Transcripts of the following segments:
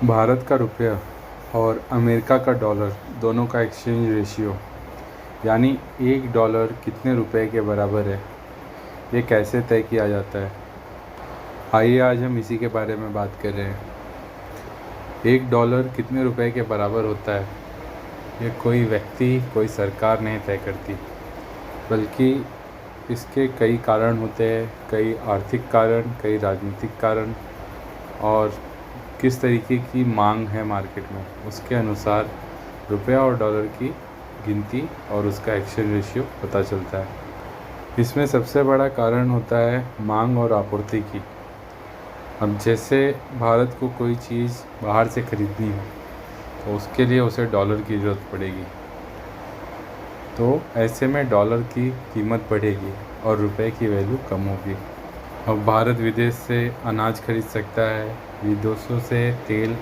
भारत का रुपया और अमेरिका का डॉलर दोनों का एक्सचेंज रेशियो यानी एक डॉलर कितने रुपए के बराबर है, ये कैसे तय किया जाता है। आइए आज हम इसी के बारे में बात कर रहे हैं। एक डॉलर कितने रुपए के बराबर होता है, ये कोई व्यक्ति कोई सरकार नहीं तय करती, बल्कि इसके कई कारण होते हैं। कई आर्थिक कारण, कई राजनीतिक कारण और किस तरीके की मांग है मार्केट में, उसके अनुसार रुपया और डॉलर की गिनती और उसका एक्सचेंज रेशियो पता चलता है। इसमें सबसे बड़ा कारण होता है मांग और आपूर्ति की। अब जैसे भारत को कोई चीज़ बाहर से ख़रीदनी हो तो उसके लिए उसे डॉलर की ज़रूरत पड़ेगी, तो ऐसे में डॉलर की कीमत बढ़ेगी और रुपए की वैल्यू कम होगी। अब भारत विदेश से अनाज खरीद सकता है, विदेशों से तेल,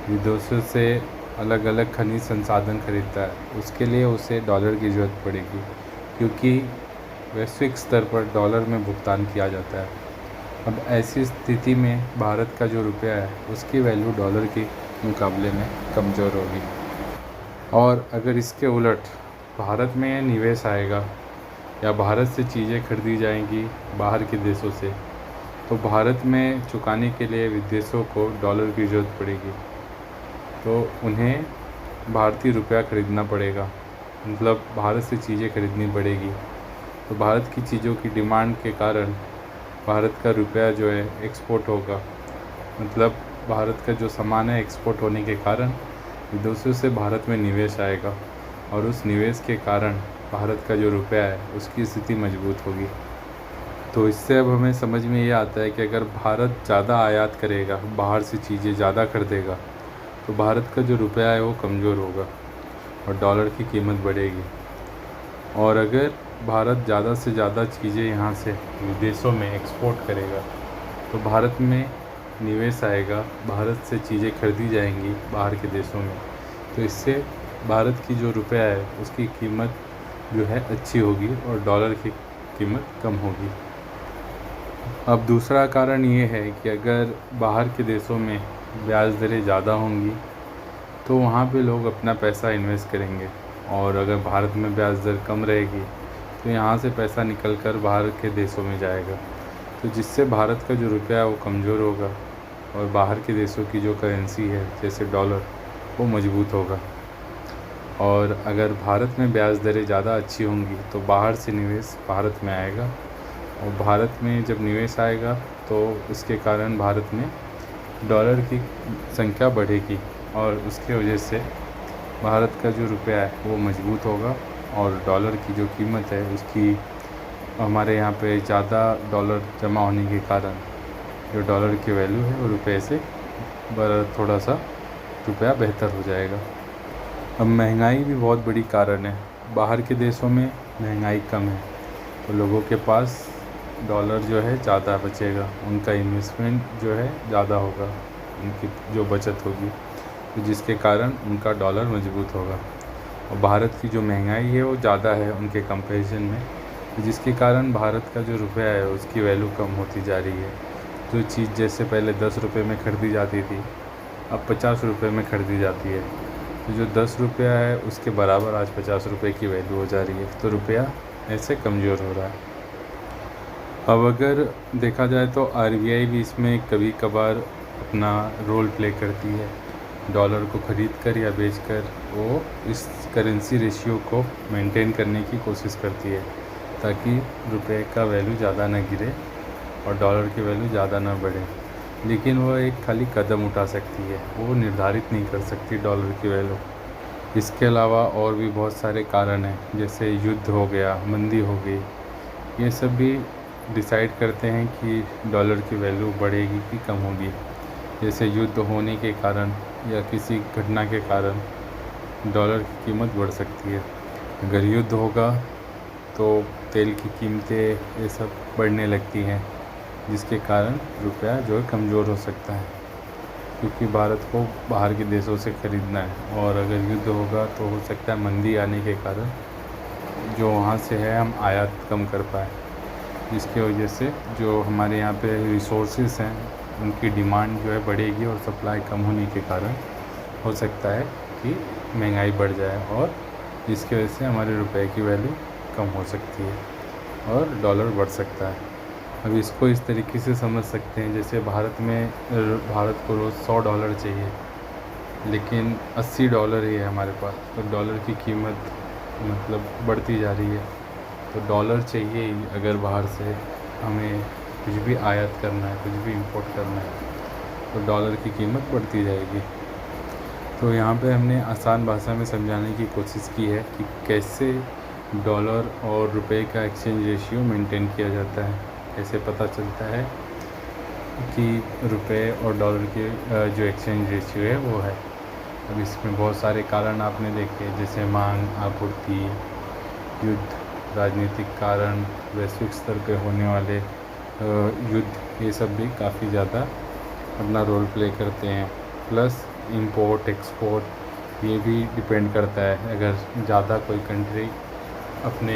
विदेशों से अलग अलग खनिज संसाधन खरीदता है, उसके लिए उसे डॉलर की ज़रूरत पड़ेगी, क्योंकि वैश्विक स्तर पर डॉलर में भुगतान किया जाता है। अब ऐसी स्थिति में भारत का जो रुपया है उसकी वैल्यू डॉलर के मुकाबले में कमज़ोर होगी। और अगर इसके उलट भारत में निवेश आएगा या भारत से चीज़ें खरीदी जाएंगी बाहर के देशों से, तो भारत में चुकाने के लिए विदेशों को डॉलर की ज़रूरत पड़ेगी, तो उन्हें भारतीय रुपया ख़रीदना पड़ेगा, मतलब भारत से चीज़ें खरीदनी पड़ेगी। तो भारत की चीज़ों की डिमांड के कारण भारत का रुपया जो है एक्सपोर्ट होगा, मतलब भारत का जो सामान है एक्सपोर्ट होने के कारण विदेशों से भारत में निवेश आएगा और उस निवेश के कारण भारत का जो रुपया है उसकी स्थिति मजबूत होगी। तो इससे अब हमें समझ में ये आता है कि अगर भारत ज़्यादा आयात करेगा, बाहर से चीज़ें ज़्यादा खरीदेगा, तो भारत का जो रुपया है वो कमज़ोर होगा और डॉलर की कीमत बढ़ेगी। और अगर भारत ज़्यादा से ज़्यादा चीज़ें यहाँ से विदेशों में एक्सपोर्ट करेगा तो भारत में निवेश आएगा, भारत से चीज़ें खरीदी जाएंगी बाहर के देशों में, तो इससे भारत की जो रुपया है उसकी कीमत जो है अच्छी होगी और डॉलर की कीमत कम होगी। अब दूसरा कारण ये है कि अगर बाहर के देशों में ब्याज दरें ज़्यादा होंगी तो वहाँ पे लोग अपना पैसा इन्वेस्ट करेंगे, और अगर भारत में ब्याज दर कम रहेगी तो यहाँ से पैसा निकल कर बाहर के देशों में जाएगा, तो जिससे भारत का जो रुपया है वो कमज़ोर होगा और बाहर के देशों की जो करेंसी है जैसे डॉलर वो मजबूत होगा। और अगर भारत में ब्याज दरें ज़्यादा अच्छी होंगी तो बाहर से निवेश भारत में आएगा, और भारत में जब निवेश आएगा तो इसके कारण भारत में डॉलर की संख्या बढ़ेगी और उसके वजह से भारत का जो रुपया है वो मजबूत होगा और डॉलर की जो कीमत है उसकी हमारे यहाँ पे ज़्यादा डॉलर जमा होने के कारण जो डॉलर की वैल्यू है वो रुपये से थोड़ा सा रुपया बेहतर हो जाएगा। अब महंगाई भी बहुत बड़ी कारण है। बाहर के देशों में महंगाई कम है तो लोगों के पास डॉलर जो है ज़्यादा बचेगा, उनका इन्वेस्टमेंट जो है ज़्यादा होगा, उनकी जो बचत होगी, तो जिसके कारण उनका डॉलर मजबूत होगा। और भारत की जो महंगाई है वो ज़्यादा है उनके कंपैरिजन में, तो जिसके कारण भारत का जो रुपया है उसकी वैल्यू कम होती जा रही है। जो चीज़ जैसे पहले 10 रुपये में ख़रीदी जाती थी अब 50 रुपये में ख़रीदी जाती है, तो जो 10 रुपया है उसके बराबर आज 50 रुपये की वैल्यू हो जा रही है, तो रुपया ऐसे कमज़ोर हो रहा है। अब अगर देखा जाए तो आरबीआई भी इसमें कभी कभार अपना रोल प्ले करती है, डॉलर को ख़रीद कर या बेच कर वो इस करेंसी रेशियो को मेंटेन करने की कोशिश करती है, ताकि रुपए का वैल्यू ज़्यादा ना गिरे और डॉलर की वैल्यू ज़्यादा ना बढ़े। लेकिन वो एक खाली कदम उठा सकती है, वो निर्धारित नहीं कर सकती डॉलर की वैल्यू। इसके अलावा और भी बहुत सारे कारण हैं, जैसे युद्ध हो गया, मंदी हो गई, ये सब भी डिसाइड करते हैं कि डॉलर की वैल्यू बढ़ेगी कि कम होगी। जैसे युद्ध होने के कारण या किसी घटना के कारण डॉलर की कीमत बढ़ सकती है। अगर युद्ध होगा तो तेल की कीमतें ये सब बढ़ने लगती हैं, जिसके कारण रुपया जो है कमज़ोर हो सकता है, क्योंकि भारत को बाहर के देशों से ख़रीदना है। और अगर युद्ध होगा तो हो सकता है मंदी आने के कारण जो वहाँ से है हम आयात कम कर पाए, जिसकी वजह से जो हमारे यहाँ पे रिसोर्सेज हैं उनकी डिमांड जो है बढ़ेगी और सप्लाई कम होने के कारण हो सकता है कि महंगाई बढ़ जाए और इसकी वजह से हमारे रुपए की वैल्यू कम हो सकती है और डॉलर बढ़ सकता है। अब इसको इस तरीके से समझ सकते हैं, जैसे भारत को रोज़ $100 चाहिए, लेकिन $80 ही है हमारे पास, तो डॉलर की कीमत मतलब बढ़ती जा रही है। तो डॉलर चाहिए ही अगर बाहर से हमें कुछ भी आयात करना है, कुछ भी इंपोर्ट करना है, तो डॉलर की कीमत बढ़ती जाएगी। तो यहाँ पे हमने आसान भाषा में समझाने की कोशिश की है कि कैसे डॉलर और रुपए का एक्सचेंज रेशियो मेंटेन किया जाता है, कैसे पता चलता है कि रुपए और डॉलर के जो एक्सचेंज रेशियो है वो है। अब इसमें बहुत सारे कारण आपने देखे, जैसे मांग, आपूर्ति, युद्ध, राजनीतिक कारण, वैश्विक स्तर पे होने वाले युद्ध, ये सब भी काफ़ी ज़्यादा अपना रोल प्ले करते हैं। प्लस इंपोर्ट एक्सपोर्ट ये भी डिपेंड करता है, अगर ज़्यादा कोई कंट्री अपने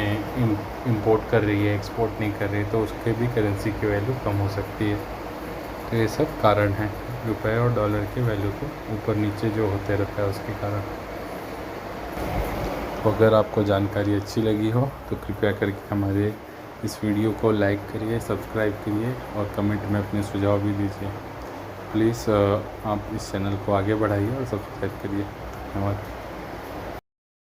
इंपोर्ट कर रही है, एक्सपोर्ट नहीं कर रही, तो उसके भी करेंसी की वैल्यू कम हो सकती है। तो ये सब कारण हैं रुपए और डॉलर के वैल्यू को ऊपर नीचे जो होते रहता है उसके कारण। तो अगर आपको जानकारी अच्छी लगी हो तो कृपया करके हमारे इस वीडियो को लाइक करिए, सब्सक्राइब करिए और कमेंट में अपने सुझाव भी दीजिए। प्लीज़ आप इस चैनल को आगे बढ़ाइए और सब्सक्राइब करिए। धन्यवाद।